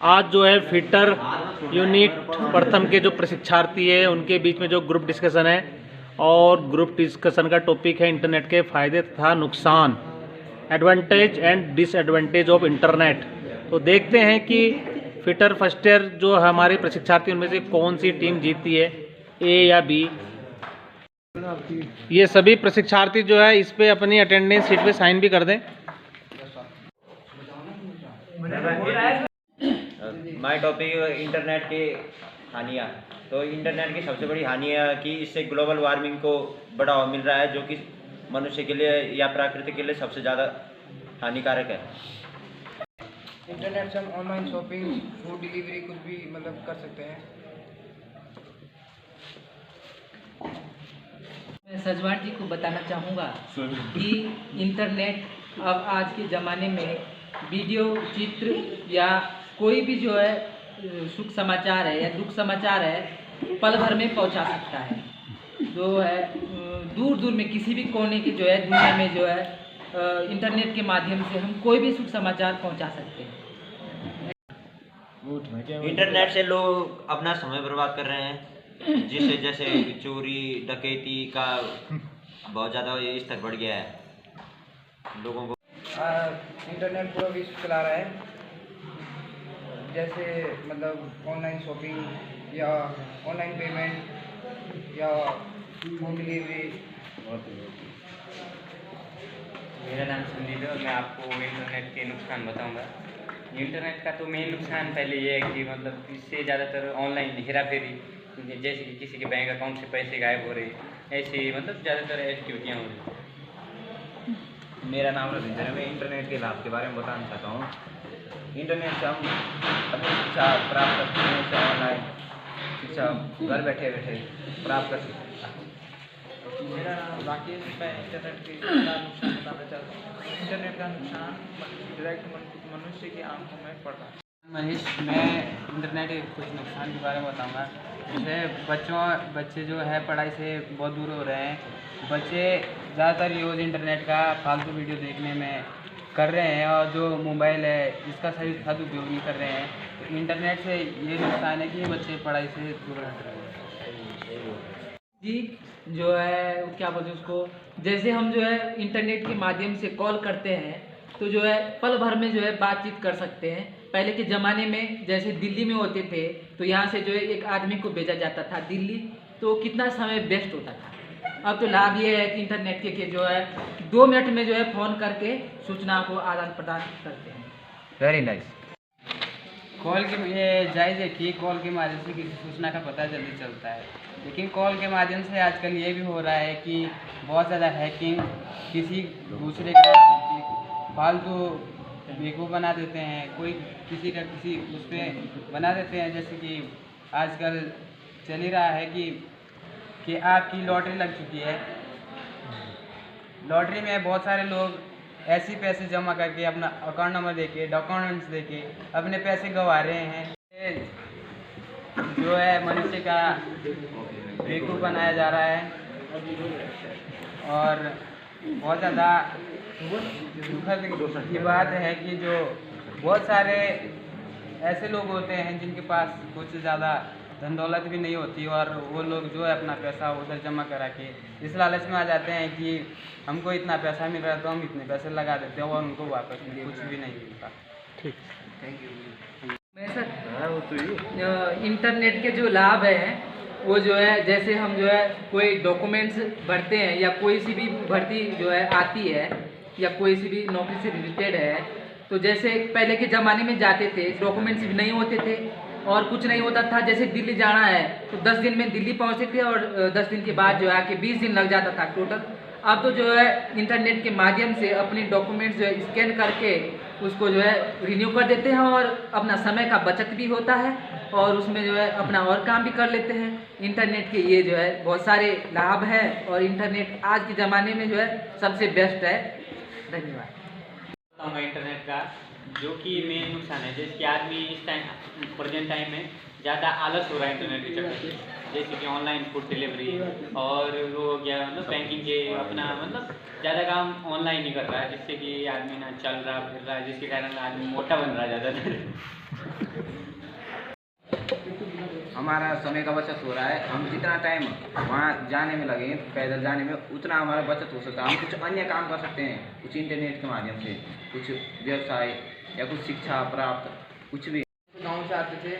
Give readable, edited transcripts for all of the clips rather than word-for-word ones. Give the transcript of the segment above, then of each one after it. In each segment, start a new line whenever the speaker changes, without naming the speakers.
आज जो है फिटर यूनिट प्रथम के जो प्रशिक्षार्थी है उनके बीच में जो ग्रुप डिस्कशन है और ग्रुप डिस्कशन का टॉपिक है इंटरनेट के फ़ायदे तथा नुकसान, advantage and disadvantage of internet. तो देखते हैं कि फिटर फर्स्ट ईयर जो हमारे प्रशिक्षार्थी उनमें से कौन सी टीम जीतती है, ए या बी। ये सभी प्रशिक्षार्थी जो है इस पे अपनी अटेंडेंस शीट पे साइन भी कर दें।
माय टॉपिक इंटरनेट की हानियाँ। तो इंटरनेट की सबसे बड़ी हानि है कि इससे ग्लोबल वार्मिंग को बढ़ावा मिल रहा है, जो कि मनुष्य के लिए या प्रकृति के लिए सबसे ज़्यादा हानिकारक है।
इंटरनेट से हम ऑनलाइन शॉपिंग, फूड डिलीवरी कुछ भी मतलब कर सकते हैं।
मैं सजवान जी को बताना चाहूँगा कि इंटरनेट अब आज के ज़माने में वीडियो, चित्र या कोई भी जो है सुख समाचार है या दुख समाचार है पल भर में पहुंचा सकता है। जो है दूर दूर में किसी भी कोने की जो है दुनिया में जो है इंटरनेट के माध्यम से हम कोई भी सुख समाचार पहुंचा सकते हैं।
इंटरनेट से लोग अपना समय बर्बाद कर रहे हैं, जिससे जैसे चोरी डकैती का बहुत ज़्यादा स्तर बढ़ गया है। लोगों को
इंटरनेट पूरा विश्व चला रहा है, जैसे मतलब ऑनलाइन शॉपिंग या ऑनलाइन पेमेंट या होम डिलीवरी।
मेरा नाम संदीप है और मैं आपको इंटरनेट के नुकसान बताऊंगा। इंटरनेट का तो मेन नुकसान पहले ये है कि मतलब इससे ज़्यादातर ऑनलाइन हेरा फेरी, जैसे कि किसी के बैंक अकाउंट से पैसे गायब हो रहे, ऐसे मतलब ज़्यादातर एक्टिविटियाँ हो रही।
मेरा नाम रविंद्र है। मैं इंटरनेट के लाभ के बारे में बताना चाहता हूँ। इंटरनेट से हम अपनी शिक्षा प्राप्त करते हैं, से ऑनलाइन शिक्षा घर बैठे बैठे प्राप्त कर सकते हैं।
मेरा नाम राकेश, मैं इंटरनेट के नुकसान बताना चाहता हूँ। इंटरनेट का नुकसान डायरेक्ट मनुष्य की आंखों में पड़ रहा है।
मनीष, मैं इंटरनेट के कुछ नुकसान के बारे में बताऊंगा। जैसे बच्चे जो है पढ़ाई से बहुत दूर हो रहे हैं। बच्चे ज़्यादातर यूज़ इंटरनेट का फालतू वीडियो देखने में कर रहे हैं और जो मोबाइल है इसका सही सदुपयोग नहीं कर रहे हैं। इंटरनेट से ये नुकसान है कि बच्चे पढ़ाई से दूर हट रहे हैं।
जी जो है क्या बोलते हैं उसको, जैसे हम जो है इंटरनेट के माध्यम से कॉल करते हैं तो जो है पल भर में जो है बातचीत कर सकते हैं। पहले के ज़माने में जैसे दिल्ली में होते थे तो यहाँ से जो है एक आदमी को भेजा जाता था दिल्ली, तो कितना समय वेस्ट होता था। अब तो लाभ ये है कि इंटरनेट के जो है 2 मिनट में जो है फ़ोन करके सूचना को आदान प्रदान करते हैं।
Very nice.
कॉल के ये जायज़ है कि कॉल के माध्यम से किसी सूचना का पता जल्दी चलता है, लेकिन कॉल के माध्यम से आजकल ये भी हो रहा है कि बहुत ज़्यादा हैकिंग, किसी दूसरे का फालतू बेवकूफ़ बना देते हैं, कोई किसी का किसी उस पर बना देते हैं। जैसे कि आजकल चल ही रहा है कि आपकी लॉटरी लग चुकी है। लॉटरी में बहुत सारे लोग ऐसे पैसे जमा करके अपना अकाउंट नंबर देके, डॉक्यूमेंट्स देके अपने पैसे गंवा रहे हैं। जो है मनुष्य का बेवकूफ़ बनाया जा रहा है और बहुत ज़्यादा दुखद की बात है कि जो बहुत सारे ऐसे लोग होते हैं जिनके पास कुछ ज़्यादा धन दौलत भी नहीं होती और वो लोग जो है अपना पैसा उधर जमा करा के इस लालच में आ जाते हैं कि हमको इतना पैसा मिल रहा है तो हम इतने पैसे लगा देते हैं और उनको वापस कुछ भी नहीं मिलता।
ठीक,
थैंक यू।
मैं सर इंटरनेट के जो लाभ हैं वो जो है जैसे हम जो है कोई डॉक्यूमेंट्स भरते हैं या कोई सी भी भर्ती जो है आती है या कोई सी भी नौकरी से रिलेटेड है, तो जैसे पहले के ज़माने में जाते थे डॉक्यूमेंट्स भी नहीं होते थे और कुछ नहीं होता था। जैसे दिल्ली जाना है तो 10 दिन में दिल्ली पहुंचते थे और 10 दिन के बाद जो है कि 20 दिन लग जाता था टोटल। अब तो जो है इंटरनेट के माध्यम से अपने डॉक्यूमेंट्स जो है स्कैन करके उसको जो है रिन्यू कर देते हैं और अपना समय का बचत भी होता है और उसमें जो है अपना और काम भी कर लेते हैं। इंटरनेट के ये जो है बहुत सारे लाभ हैं और इंटरनेट आज के ज़माने में जो है सबसे बेस्ट है। धन्यवाद।
बताऊँगा इंटरनेट का जो कि मेन नुकसान है, जैसे कि आदमी इस टाइम प्रेजेंट टाइम में ज़्यादा आलस हो रहा है इंटरनेट के चक्कर से, जैसे कि ऑनलाइन फूड डिलीवरी और वो हो गया मतलब बैंकिंग के अपना मतलब ज़्यादा काम ऑनलाइन ही कर रहा है, जिससे कि आदमी ना चल रहा फिर रहा है, जिसके कारण आदमी मोटा बन रहा है ज़्यादातर।
हमारा समय का बचत हो रहा है। हम जितना टाइम वहाँ जाने में लगेंगे पैदल जाने में उतना हमारा बचत हो सकता है। हम कुछ अन्य काम कर सकते हैं कुछ इंटरनेट के माध्यम से, कुछ व्यवसाय या कुछ शिक्षा प्राप्त कुछ भी।
गाँव से आते थे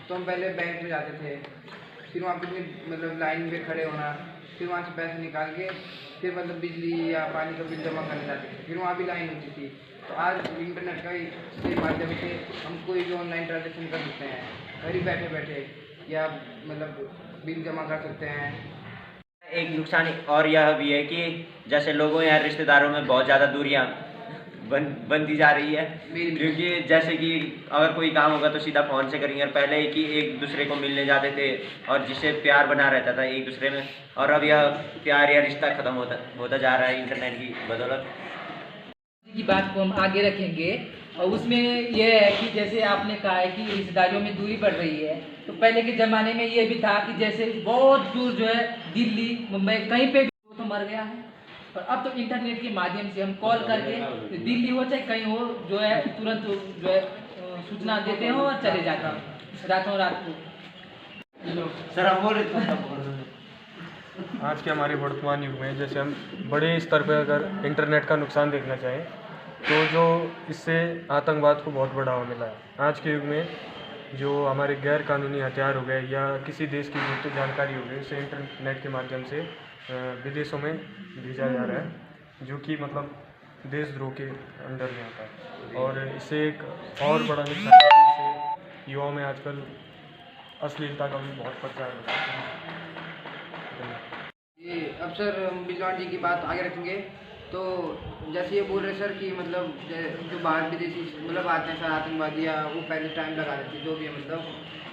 तो हम पहले बैंक में जाते थे, फिर वहाँ पे मतलब लाइन में खड़े होना, फिर वहाँ से पैसे निकाल के फिर मतलब बिजली या पानी का बिल जमा करने जाते थे, फिर वहाँ भी लाइन होती थी। तो आज इंटरनेट के माध्यम से हम कोई भी ऑनलाइन ट्रांजेक्शन कर सकते हैं घर ही बैठे बैठे, या मतलब बिल जमा कर सकते हैं।
एक नुकसान और यह भी है कि जैसे लोगों या रिश्तेदारों में बहुत ज़्यादा दूरियां बनती जा रही है, क्योंकि जैसे कि अगर कोई काम होगा तो सीधा फ़ोन से करेंगे। और पहले कि एक दूसरे को मिलने जाते थे और जिससे प्यार बना रहता था एक दूसरे में, और अब यह प्यार या रिश्ता ख़त्म होता जा रहा है इंटरनेट की बदौलत।
की बात को हम आगे रखेंगे और उसमें यह है कि जैसे आपने कहा है कि रिश्तेदारियों में दूरी बढ़ रही है, तो पहले के ज़माने में ये भी था कि जैसे बहुत दूर जो है दिल्ली मुंबई कहीं पे भी तो मर गया है, और अब तो इंटरनेट के माध्यम से हम कॉल करके दिल्ली हो चाहे कहीं हो जो है तुरंत जो है सूचना देते हो और चले जाते हैं रातों रात को।
सर हम बोल रहे
आज के हमारे वर्तमान युग में जैसे हम बड़े स्तर पर अगर इंटरनेट का नुकसान देखना चाहें तो जो इससे आतंकवाद को बहुत बढ़ावा मिला है। आज के युग में जो हमारे गैर कानूनी हथियार हो गए या किसी देश की गुप्त जानकारी हो गई उसे इंटरनेट के माध्यम से विदेशों में भेजा जा रहा है, जो कि मतलब देशद्रोह के अंडर में आता है। और इससे एक और बड़ा नुकसान है कि इससे युवाओं में आजकल अश्लीलता का भी बहुत प्रचार होता है।
ये अब सर बिजवान जी की बात आगे रखेंगे तो जैसे ये बोल रहे सर कि मतलब जो बाहर विदेशी मतलब आते हैं सर आतंकवादी, या वो पहले टाइम लगा देते हैं जो भी है मतलब,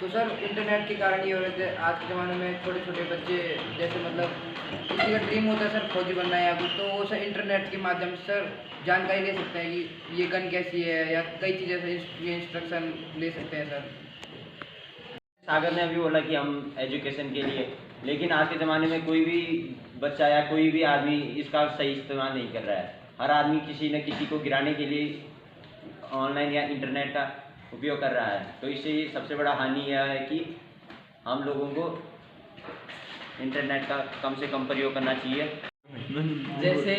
तो सर इंटरनेट के कारण ये हो रहे थे आज के ज़माने में छोटे छोटे बच्चे जैसे मतलब किसी का ड्रीम होता है सर फौजी बनना है या कुछ, तो वो सर इंटरनेट के माध्यम से सर जानकारी ले सकते हैं कि ये गन कैसी है या कई चीज़ें से ये इंस्ट्रक्शन ले सकते हैं सर।
सागर ने अभी बोला कि हम एजुकेशन के लिए, लेकिन आज के ज़माने में कोई भी बच्चा या कोई भी आदमी इसका सही इस्तेमाल नहीं कर रहा है। हर आदमी किसी न किसी को गिराने के लिए ऑनलाइन या इंटरनेट का उपयोग कर रहा है। तो इससे सबसे बड़ा हानि यह है कि हम लोगों को इंटरनेट का कम से कम प्रयोग करना चाहिए।
जैसे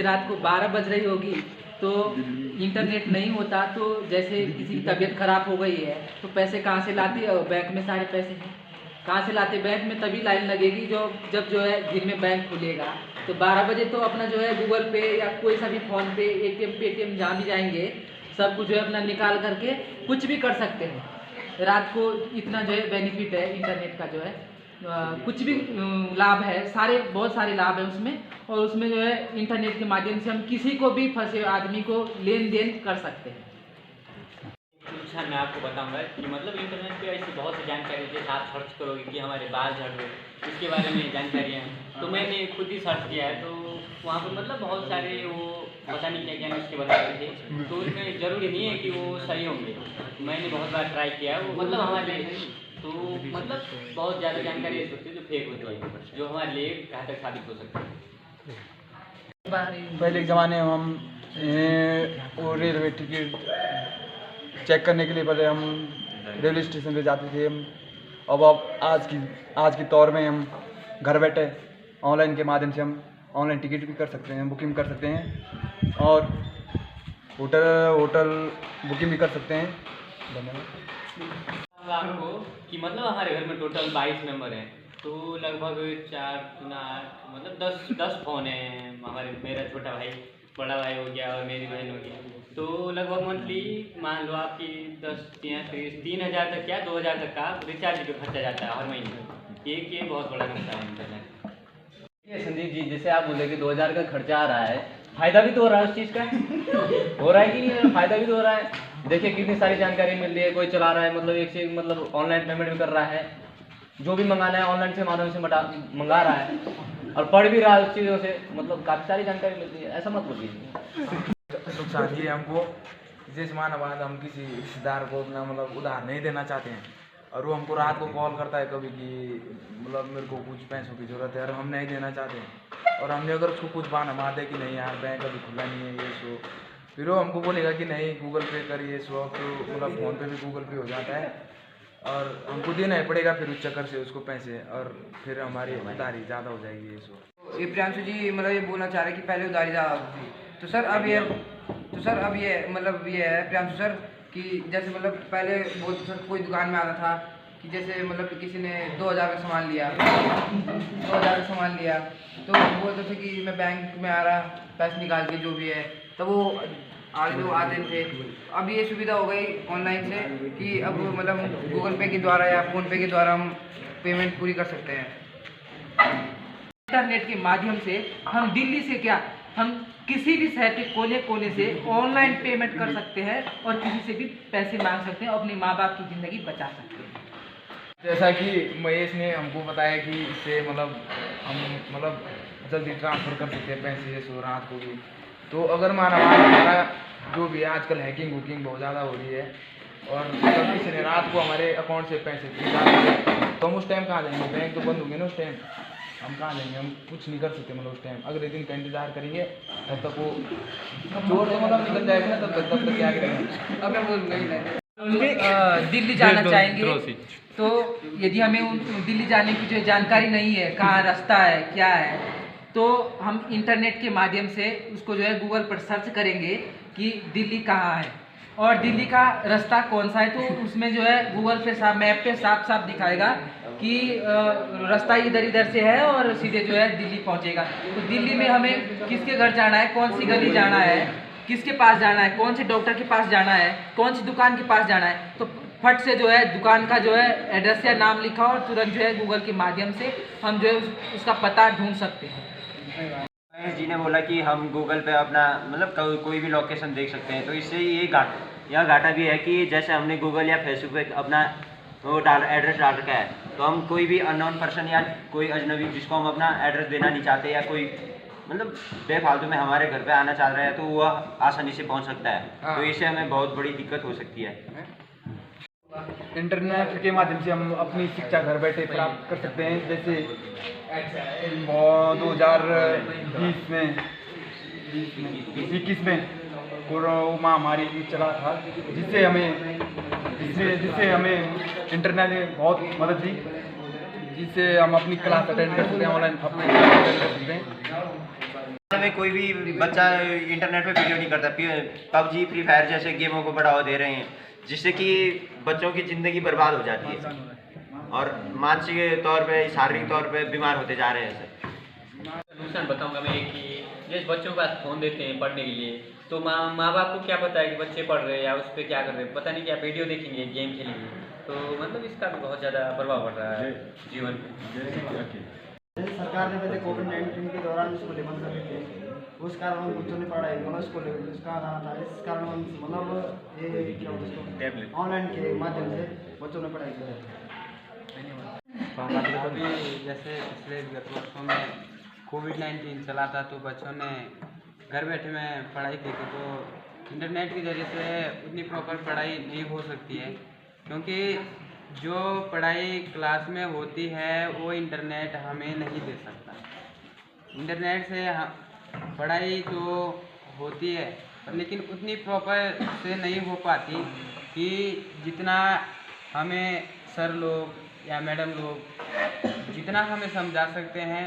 रात को 12 बज रही होगी तो इंटरनेट नहीं होता, तो जैसे किसी की तबीयत खराब हो गई है तो पैसे कहाँ से लाते हैं, बैंक में सारे पैसे हैं कहाँ से लाते, बैंक में तभी लाइन लगेगी जब जो है दिन में बैंक खुलेगा। तो 12 बजे तो अपना जो है गूगल पे या कोई सा भी फ़ोन पे ATM पेटीएम जहाँ भी जाएंगे सब कुछ जो है अपना निकाल करके कुछ भी कर सकते हैं। रात को इतना जो है बेनिफिट है इंटरनेट का, जो है कुछ भी लाभ है, बहुत सारे लाभ है उसमें, और उसमें जो है इंटरनेट के माध्यम से हम किसी को भी फंसे आदमी को लेन देन कर सकते हैं।
अच्छा, मैं आपको बताऊंगा कि मतलब इंटरनेट पे ऐसी बहुत सी जानकारी जैसे आप सर्च करोगे कि हमारे बाल झड़ गए इसके बारे में जानकारियाँ हैं, तो मैंने खुद ही सर्च किया है, तो वहाँ पर मतलब बहुत सारे वो पता नहीं क्या क्या नुस्खे बता रहे थे, तो उसमें ज़रूरी नहीं है कि वो सही होंगे। मैंने बहुत बार ट्राई किया है, वो मतलब हमारे लिए तो मतलब बहुत ज़्यादा जानकारी ऐसी होती है जो फेक होती है, जो हमारे लिए घातक साबित हो सकती है।
पहले के ज़माने में हम रेलवे टिकट चेक करने के लिए पहले हम रेलवे स्टेशन पे जाते थे। अब आज के तौर में हम घर बैठे ऑनलाइन के माध्यम से हम ऑनलाइन टिकट भी कर सकते हैं, बुकिंग कर सकते हैं, और होटल बुकिंग भी कर सकते हैं। धन्यवाद।
आपको कि मतलब हमारे घर में टोटल 22 मेंबर हैं, तो लगभग 4 × 8 मतलब 10 फ़ोन हैं हमारे। मेरा छोटा भाई, बड़ा भाई हो गया और मेरी बहन हो गई, तो लगभग मंथली मान लो आपकी 10 या 3,000 तक या 2,000 तक का रिचार्ज पे खर्चा जाता है हर महीने। ये बहुत बड़ा नुकसान है इंटरनेट।
ये संदीप जी, जैसे आप बोले कि 2,000 का खर्चा आ रहा है, फ़ायदा भी तो हो रहा है उस चीज़ का हो रहा है कि नहीं, फ़ायदा भी तो हो रहा है। देखिए कितनी सारी जानकारी मिल रही है, कोई चला रहा है मतलब एक से मतलब ऑनलाइन पेमेंट भी कर रहा है, जो भी मंगाना है ऑनलाइन से माध्यम से मंगा रहा है और पढ़ भी रहा है उस चीज़ों से, मतलब काफ़ी सारी जानकारी मिलती है। ऐसा मत बोलिए।
नुकसान ये हमको, जिस माना बाद हम किसी रिश्तेदार को अपना मतलब उधार नहीं देना चाहते हैं और वो हमको रात को कॉल करता है कभी कि मतलब मेरे को कुछ पैसों की ज़रूरत है और हम नहीं देना चाहते हैं, और हमने अगर उसको कुछ बहाना मार दे कि नहीं यार बैंक अभी खुला नहीं है ये सो, फिर वो हमको बोलेगा कि नहीं गूगल पे करिए सो, तो मतलब फ़ोन पे भी गूगल पे हो जाता है और हमको देना ही पड़ेगा फिर उस चक्कर से उसको पैसे, और फिर हमारी उधारी ज़्यादा हो जाएगी इसको।
ये प्रियांशु जी मतलब ये बोलना चाह रहे हैं कि पहले उधारी ज़्यादा होती थी, तो सर अब ये मतलब ये है प्रियांशु सर कि जैसे मतलब पहले बोलते सर कोई दुकान में आता था कि जैसे मतलब किसी ने 2000 का सामान लिया, 2000 का सामान लिया तो बोलते थे कि मैं बैंक में आ रहा पैसे निकाल के जो भी है, तो वो आगे लोग आते थे। अब ये सुविधा हो गई ऑनलाइन से कि अब मतलब गूगल पे के द्वारा या फ़ोन पे के द्वारा हम पेमेंट पूरी कर सकते हैं।
इंटरनेट के माध्यम से हम दिल्ली से क्या, हम किसी भी शहर के कोने कोने से ऑनलाइन पेमेंट कर सकते हैं और किसी से भी पैसे मांग सकते हैं और अपने माँ बाप की ज़िंदगी बचा सकते हैं।
जैसा कि महेश ने हमको बताया कि इससे मतलब हम मतलब जल्दी ट्रांसफ़र कर सकते हैं पैसे सो रात को भी। तो अगर हमारा जो भी आजकल हैकिंग वुकिंग बहुत ज़्यादा हो रही है और मतलब किसी ने रात को हमारे अकाउंट से पैसे निकाले तो हम उस टाइम कहाँ जाएंगे, बैंक तो बंद होंगे ना उस टाइम, हम कहाँ जाएंगे, हम कुछ नहीं कर सकते मतलब उस टाइम। अगले दिन का इंतजार करेंगे तब तक वो चोर तो मतलब निकल जाएगा ना, तब तक क्या करेंगे।
अब मैं बोलूँगा
दिल्ली जाना चाहेंगे तो यदि हमें दिल्ली जाने की जो जानकारी नहीं है, कहाँ रास्ता है क्या है, तो हम इंटरनेट के माध्यम से उसको जो है गूगल पर सर्च करेंगे कि दिल्ली कहाँ है और दिल्ली का रास्ता कौन सा है, तो उसमें जो है गूगल पे मैप पे साफ साफ दिखाएगा कि रास्ता इधर इधर से है और सीधे जो है दिल्ली पहुंचेगा। तो दिल्ली में हमें किसके घर जाना है, कौन सी गली जाना है, किसके पास जाना है, कौन से डॉक्टर के पास जाना है, कौन सी दुकान के पास जाना है, तो फट से जो है दुकान का जो है एड्रेस या नाम लिखा और तुरंत जो है गूगल के माध्यम से हम जो है उसका पता ढूंढ सकते हैं।
महेश जी ने बोला कि हम गूगल पे अपना मतलब कोई भी लोकेशन देख सकते हैं, तो इससे ये घाटा भी है कि जैसे हमने गूगल या फेसबुक पे अपना वो एड्रेस डाल रखा है, तो हम कोई भी अननोन पर्सन या कोई अजनबी जिसको हम अपना एड्रेस देना नहीं चाहते या कोई मतलब बेफालतू में हमारे घर पे आना चाह रहा है तो वह आसानी से पहुंच सकता है। तो इससे हमें बहुत बड़ी दिक्कत हो सकती है।
इंटरनेट के माध्यम से हम अपनी शिक्षा घर बैठे प्राप्त कर सकते हैं। जैसे 2021 में कोरोना महामारी चला था, जिससे हमें इंटरनेट ने बहुत मदद दी, जिससे हम अपनी क्लास अटेंड कर सकते हैं, ऑनलाइन अपनी क्लास अटेंड कर सकते हैं।
में कोई भी बच्चा इंटरनेट पे वीडियो नहीं करता, पबजी फ्री फायर जैसे गेमों को बढ़ावा दे रहे हैं, जिससे कि बच्चों की ज़िंदगी बर्बाद हो जाती है और मानसिक तौर पे शारीरिक तौर पे बीमार होते जा रहे हैं सर।
नुकसान बताऊंगा मैं कि जैसे बच्चों के पास फ़ोन देते हैं पढ़ने के लिए, तो माँ बाप को क्या पता है कि बच्चे पढ़ रहे हैं या उस पर क्या कर रहे हैं, पता नहीं क्या वीडियो देखेंगे, गेम खेलेंगे, तो मतलब इसका भी बहुत ज़्यादा प्रभाव पड़ रहा है जीवन पर।
सरकार ने पहले कोविड-19 के दौरान स्कूलें बंद कर दी थी, उस कारण हम बच्चों ने पढ़ाई मतलब स्कूल उसका आना था, इस कारण हम मतलब ये क्या होता है ऑनलाइन के माध्यम से बच्चों ने पढ़ाई की है।
अभी जैसे पिछले गत वर्षों में कोविड-19 चला था तो बच्चों ने घर बैठे में पढ़ाई की थी, तो इंटरनेट के ज़रिए से उतनी प्रॉपर पढ़ाई नहीं हो सकती है, क्योंकि जो पढ़ाई क्लास में होती है वो इंटरनेट हमें नहीं दे सकता। इंटरनेट से पढ़ाई तो होती है लेकिन उतनी प्रॉपर से नहीं हो पाती कि जितना हमें सर लोग या मैडम लोग जितना हमें समझा सकते हैं,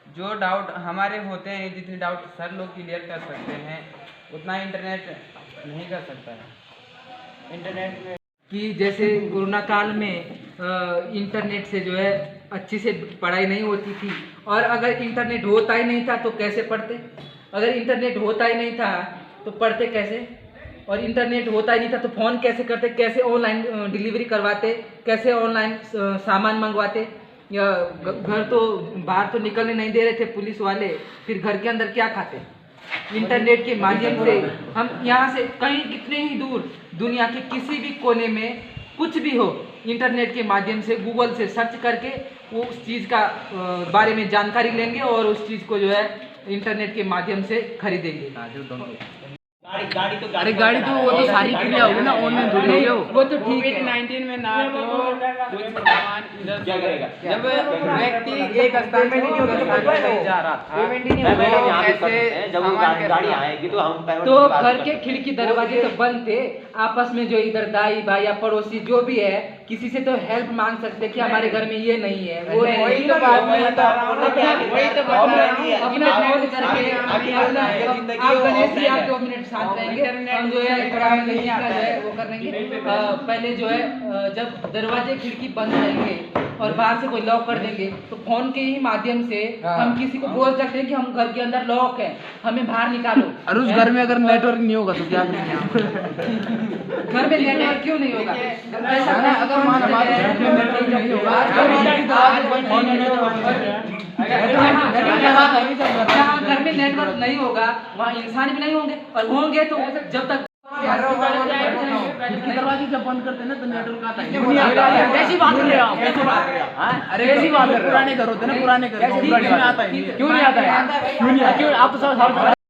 जो डाउट हमारे होते हैं, जितने डाउट सर लोग क्लियर कर सकते हैं उतना इंटरनेट नहीं कर सकता है।
इंटरनेट में कि जैसे कोरोना काल में इंटरनेट से जो है अच्छी से पढ़ाई नहीं होती थी, और अगर इंटरनेट होता ही नहीं था तो कैसे पढ़ते, अगर इंटरनेट होता ही नहीं था तो पढ़ते कैसे, और इंटरनेट होता ही नहीं था तो फ़ोन कैसे करते, कैसे ऑनलाइन डिलीवरी करवाते, कैसे ऑनलाइन सामान मंगवाते, या घर तो बाहर तो निकलने नहीं दे रहे थे पुलिस वाले, फिर घर के अंदर क्या खाते। इंटरनेट के माध्यम से हम यहाँ से कहीं कितने ही दूर दुनिया के किसी भी कोने में कुछ भी हो, इंटरनेट के माध्यम से गूगल से सर्च करके वो उस चीज़ का बारे में जानकारी लेंगे और उस चीज़ को जो है इंटरनेट के माध्यम से खरीदेंगे। अरे गाड़ी तो वो तो सारी क्रिया होगी ना, ऑनलाइन थोड़ी होगी वो तो ठीक है।
कोविड-19 में ना तो कुछ सामान इधर क्या करेगा, जब व्यक्ति एक स्थान से दूसरे स्थान पर नहीं जा रहा था
पेमेंट ही नहीं होगा,
ऐसे
जब गाड़ी आएगी तो हम पेमेंट
तो घर के खिड़की दरवाजे तो बंद थे, आपस में जो इधर दाई भाई या पड़ोसी जो भी है किसी से तो हेल्प मांग सकते कि हमारे घर में ये नहीं है वो नहीं,
वही तो बात मैं बता रहा हूँ, वही तो बता रहा हूँ।
अपना फोन करके आप गणेश जी आप 2 मिनट शांत रहेंगे, हम जो है वो कर लेंगे। पहले जो है जब दरवाजे खिड़की बंद रहेंगे और बाहर से कोई लॉक कर देंगे तो फोन के ही माध्यम से हम किसी को बोल सकते हैं कि हम घर के अंदर लॉक है, हमें बाहर निकालो।
और उस घर में अगर नेटवर्क नहीं होगा तो क्या करेंगे आप?
घर में नेटवर्क क्यों नहीं होगा? ऐसा अगर जहाँ घर में नेटवर्क नहीं होगा वहाँ इंसान भी नहीं होंगे, और होंगे तो जब तक
दरवाजे जब बंद करते हैं ना तो नेटवर्क आता है।
ऐसी बात कर रहे हो
अरे ऐसी बात है, पुराने घर होते हैं ना, पुराने घर में आता है, क्यों नहीं आता है? क्यों नहीं? क्यों आप तो सब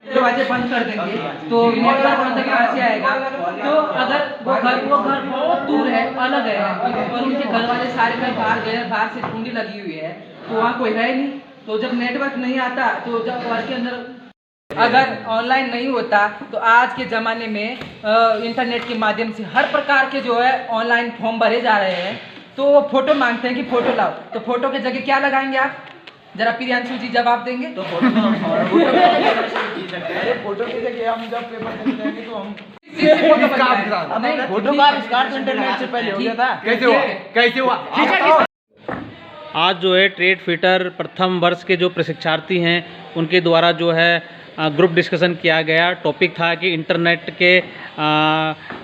दरवाजे बंद कर देंगे तो नेटवर्क अंदर कहाँ से आएगा? तो अगर वो घर बहुत दूर है, अलग है और उनके घर वाले सारे घर बाहर गए, बाहर से कुंडी लगी हुई है तो वहाँ कोई है नहीं, तो जब नेटवर्क नहीं आता तो जब घर के अंदर अगर ऑनलाइन नहीं होता तो आज के ज़माने में इंटरनेट के माध्यम से हर प्रकार के जो है ऑनलाइन फॉर्म भरे जा रहे हैं, तो वो फोटो मांगते हैं कि फोटो लाओ, तो फोटो की जगह क्या लगाएंगे आप? जरा प्रियांशु जी जवाब देंगे। तो फोटो
की जगह हम जब पेपर देने जाएंगे तो हम
फोटो का आविष्कार इंटरनेट से पहले हो गया था।
कैसे हुआ?
आज जो है ट्रेड फिटर प्रथम वर्ष के जो प्रशिक्षार्थी हैं उनके द्वारा जो है ग्रुप डिस्कशन किया गया। टॉपिक था कि इंटरनेट के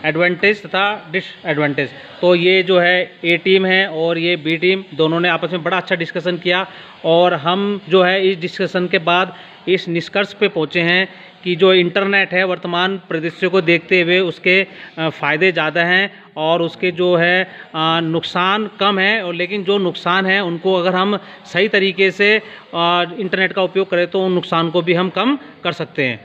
एडवांटेज तथा डिसएडवांटेज। तो ये जो है ए टीम है और ये बी टीम, दोनों ने आपस में बड़ा अच्छा डिस्कशन किया और हम जो है इस डिस्कशन के बाद इस निष्कर्ष पे पहुँचे हैं कि जो इंटरनेट है वर्तमान परिदृश्य को देखते हुए उसके फ़ायदे ज़्यादा हैं और उसके जो है नुकसान कम है, और लेकिन जो नुकसान है उनको अगर हम सही तरीके से इंटरनेट का उपयोग करें तो उन नुकसान को भी हम कम कर सकते हैं।